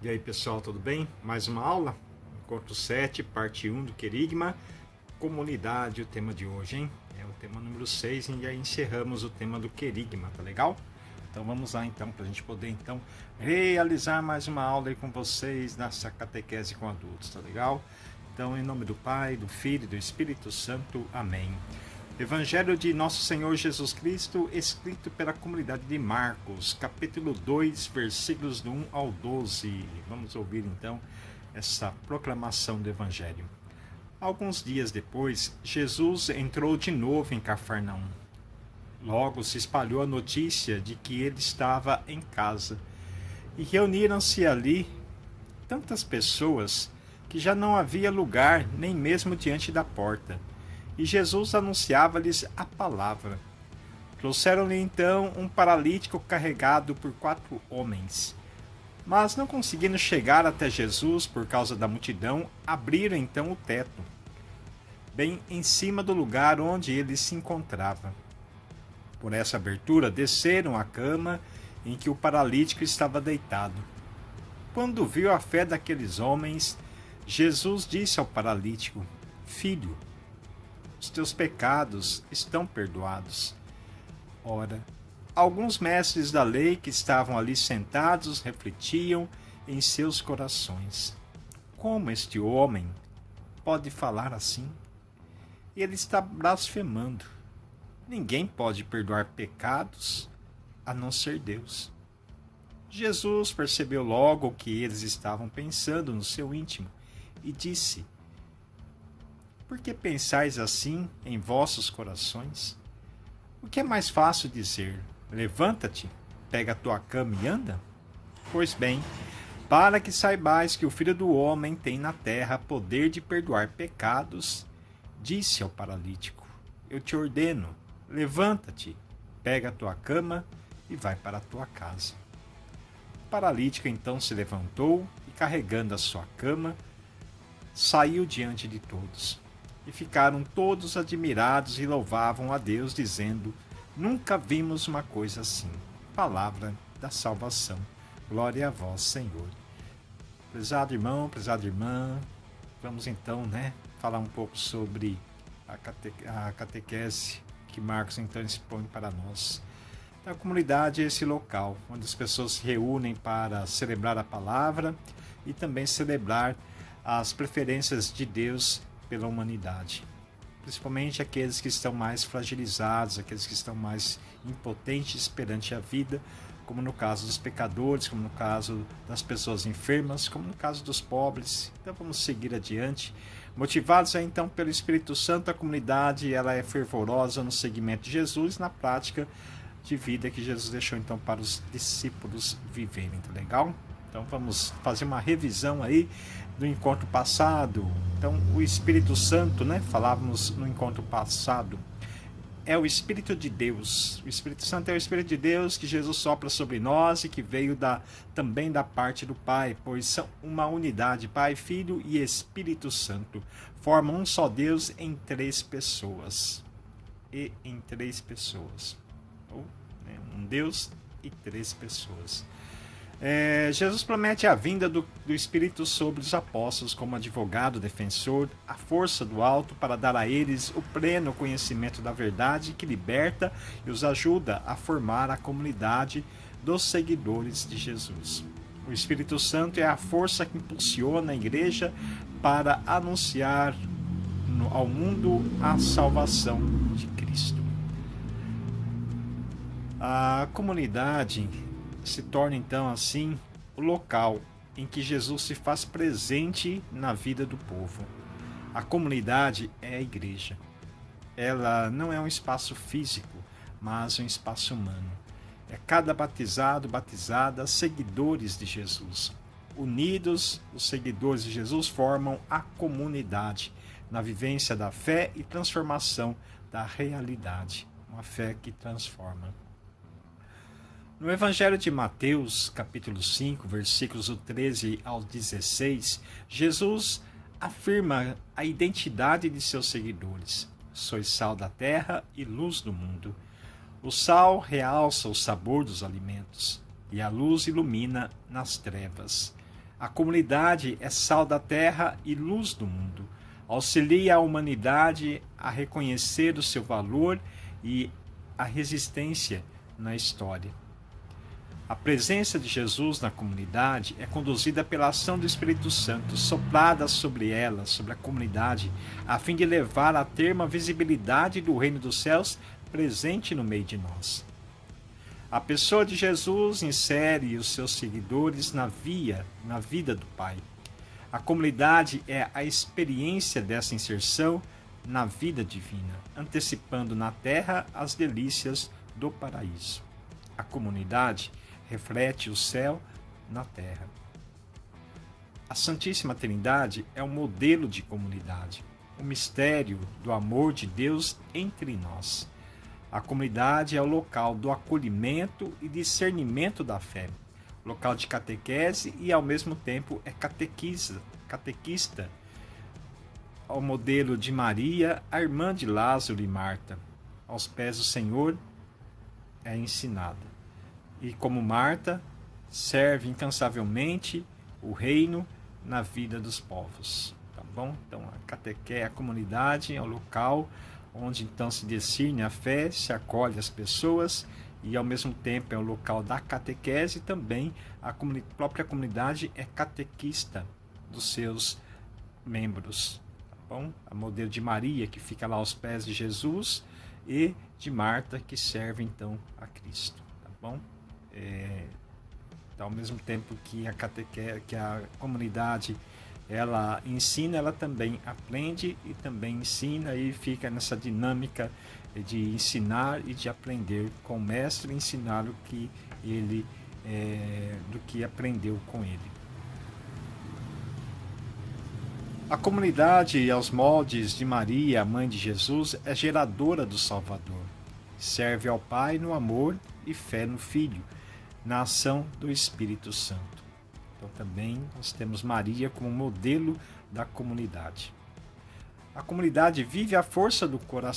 E aí pessoal, tudo bem? Mais uma aula? Encontro 7, parte 1 do Querigma, comunidade, o tema de hoje, hein? É o tema número 6 e já encerramos o tema do Querigma, tá legal? Então vamos lá então, para a gente poder então realizar mais uma aula aí com vocês nessa catequese com adultos, tá legal? Então em nome do Pai, do Filho e do Espírito Santo, amém. Evangelho de Nosso Senhor Jesus Cristo, escrito pela comunidade de Marcos, capítulo 2, versículos do 1 ao 12. Vamos ouvir então essa proclamação do Evangelho. Alguns dias depois, Jesus entrou de novo em Cafarnaum. Logo se espalhou a notícia de que ele estava em casa. E reuniram-se ali tantas pessoas que já não havia lugar nem mesmo diante da porta. E Jesus anunciava-lhes a palavra. Trouxeram-lhe então um paralítico carregado por 4 homens. Mas não conseguindo chegar até Jesus por causa da multidão, abriram então o teto, bem em cima do lugar onde ele se encontrava. Por essa abertura desceram a cama em que o paralítico estava deitado. Quando viu a fé daqueles homens, Jesus disse ao paralítico: Filho, os teus pecados estão perdoados. Ora, alguns mestres da lei que estavam ali sentados refletiam em seus corações: como este homem pode falar assim? Ele está blasfemando. Ninguém pode perdoar pecados a não ser Deus. Jesus percebeu logo o que eles estavam pensando no seu íntimo e disse: Por que pensais assim em vossos corações? O que é mais fácil dizer: levanta-te, pega a tua cama e anda? Pois bem, para que saibais que o Filho do Homem tem na terra poder de perdoar pecados, disse ao paralítico: Eu te ordeno, levanta-te, pega a tua cama e vai para a tua casa. O paralítico então se levantou e, carregando a sua cama, saiu diante de todos. E ficaram todos admirados e louvavam a Deus, dizendo: Nunca vimos uma coisa assim. Palavra da salvação. Glória a vós, Senhor. Prezado irmão, prezada irmã, vamos então, falar um pouco sobre a catequese que Marcos então expõe para nós. A comunidade é esse local onde as pessoas se reúnem para celebrar a palavra e também celebrar as preferências de Deus pela humanidade, principalmente aqueles que estão mais fragilizados, aqueles que estão mais impotentes perante a vida, como no caso dos pecadores, como no caso das pessoas enfermas, como no caso dos pobres. Então vamos seguir adiante. Motivados então pelo Espírito Santo, a comunidade ela é fervorosa no seguimento de Jesus, na prática de vida que Jesus deixou então para os discípulos viverem, tá legal? Então vamos fazer uma revisão aí do encontro passado. Então o Espírito Santo, falávamos no encontro passado, é o Espírito de Deus. O Espírito Santo é o Espírito de Deus que Jesus sopra sobre nós e que veio também da parte do Pai, pois são uma unidade, Pai, Filho e Espírito Santo. Formam um só Deus em 3 pessoas. E em 3 pessoas. Ou, um Deus e 3 pessoas. Jesus promete a vinda do Espírito sobre os apóstolos como advogado, defensor, a força do alto para dar a eles o pleno conhecimento da verdade que liberta e os ajuda a formar a comunidade dos seguidores de Jesus. O Espírito Santo é a força que impulsiona a igreja para anunciar ao mundo a salvação de Cristo. A comunidade se torna então assim o local em que Jesus se faz presente na vida do povo. A comunidade é a igreja. Ela não é um espaço físico, mas um espaço humano. É cada batizado, batizada, seguidores de Jesus. Unidos, os seguidores de Jesus formam a comunidade na vivência da fé e transformação da realidade. Uma fé que transforma. No Evangelho de Mateus, capítulo 5, versículos do 13 ao 16, Jesus afirma a identidade de seus seguidores. Sois sal da terra e luz do mundo. O sal realça o sabor dos alimentos, e a luz ilumina nas trevas. A comunidade é sal da terra e luz do mundo. Auxilia a humanidade a reconhecer o seu valor e a resistência na história. A presença de Jesus na comunidade é conduzida pela ação do Espírito Santo, soprada sobre ela, sobre a comunidade, a fim de levar a ter uma visibilidade do reino dos céus presente no meio de nós. A pessoa de Jesus insere os seus seguidores na vida do Pai. A comunidade é a experiência dessa inserção na vida divina, antecipando na terra as delícias do paraíso. A comunidade reflete o céu na terra. A Santíssima Trindade é um modelo de comunidade, o mistério do amor de Deus entre nós. A comunidade é o local do acolhimento e discernimento da fé, local de catequese e, ao mesmo tempo, é catequista, ao modelo de Maria, a irmã de Lázaro e Marta. Aos pés do Senhor é ensinada. E como Marta, serve incansavelmente o reino na vida dos povos. Tá bom? Então, a comunidade é o local onde então se discerne a fé, se acolhe as pessoas e ao mesmo tempo é o local da catequese e também a própria comunidade é catequista dos seus membros. Tá bom? A modelo de Maria, que fica lá aos pés de Jesus, e de Marta, que serve então a Cristo. Tá bom? Então, ao mesmo tempo que a comunidade ela ensina, ela também aprende e também ensina e fica nessa dinâmica de ensinar e de aprender com o mestre, ensinar o que ele do que aprendeu com ele. A comunidade, aos moldes de Maria, a mãe de Jesus, é geradora do Salvador. Serve ao Pai no amor e fé no Filho, na ação do Espírito Santo. Então também nós temos Maria como modelo da comunidade. A comunidade vive a força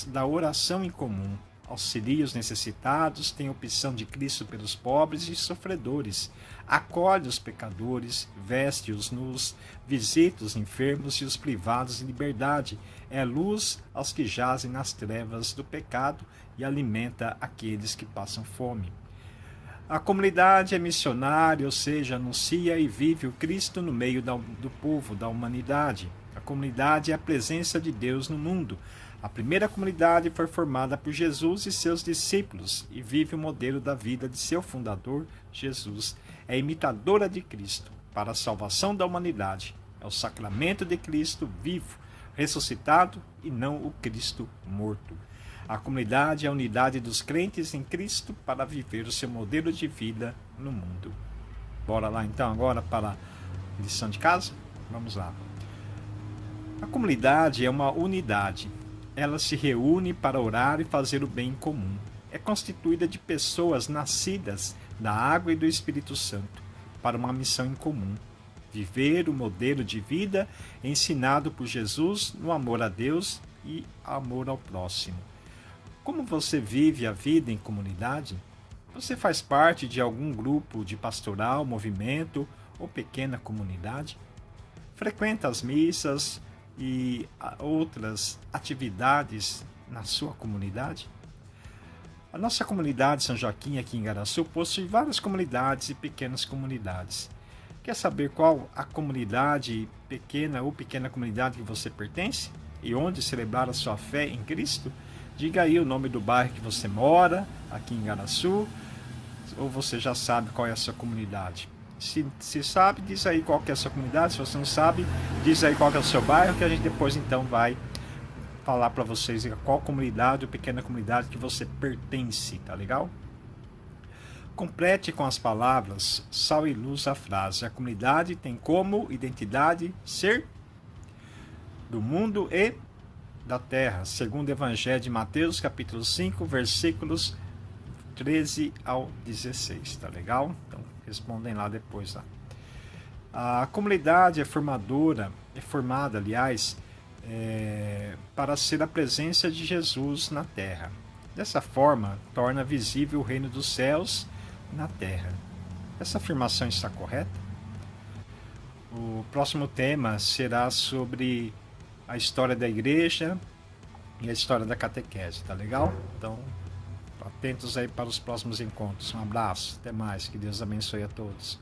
da oração em comum, auxilia os necessitados, tem opção de Cristo pelos pobres e sofredores, acolhe os pecadores, veste os nus, visita os enfermos e os privados de liberdade, é luz aos que jazem nas trevas do pecado e alimenta aqueles que passam fome. A comunidade é missionária, ou seja, anuncia e vive o Cristo no meio do povo, da humanidade. A comunidade é a presença de Deus no mundo. A primeira comunidade foi formada por Jesus e seus discípulos e vive o modelo da vida de seu fundador, Jesus. É imitadora de Cristo para a salvação da humanidade. É o sacramento de Cristo vivo, ressuscitado e não o Cristo morto. A comunidade é a unidade dos crentes em Cristo para viver o seu modelo de vida no mundo. Bora lá então agora para a lição de casa? Vamos lá. A comunidade é uma unidade. Ela se reúne para orar e fazer o bem comum. É constituída de pessoas nascidas da água e do Espírito Santo para uma missão em comum. Viver o modelo de vida ensinado por Jesus no amor a Deus e amor ao próximo. Como você vive a vida em comunidade? Você faz parte de algum grupo de pastoral, movimento ou pequena comunidade? Frequenta as missas e outras atividades na sua comunidade? A nossa comunidade São Joaquim aqui em Igaraçu possui várias comunidades e pequenas comunidades. Quer saber qual a comunidade pequena ou pequena comunidade que você pertence? E onde celebrar a sua fé em Cristo? Diga aí o nome do bairro que você mora, aqui em Igaraçu, ou você já sabe qual é a sua comunidade. Se sabe, diz aí qual que é a sua comunidade. Se você não sabe, diz aí qual que é o seu bairro, que a gente depois então vai falar para vocês qual comunidade ou pequena comunidade que você pertence, tá legal? Complete com as palavras sal e luz a frase. A comunidade tem como identidade ser do mundo e da terra, segundo o Evangelho de Mateus, capítulo 5, versículos 13 ao 16, tá legal? Então, respondem lá depois. Lá. A comunidade é formada, aliás, para ser a presença de Jesus na terra. Dessa forma, torna visível o reino dos céus na terra. Essa afirmação está correta? O próximo tema será sobre a história da igreja e a história da catequese, tá legal? Então, atentos aí para os próximos encontros. Um abraço, até mais, que Deus abençoe a todos.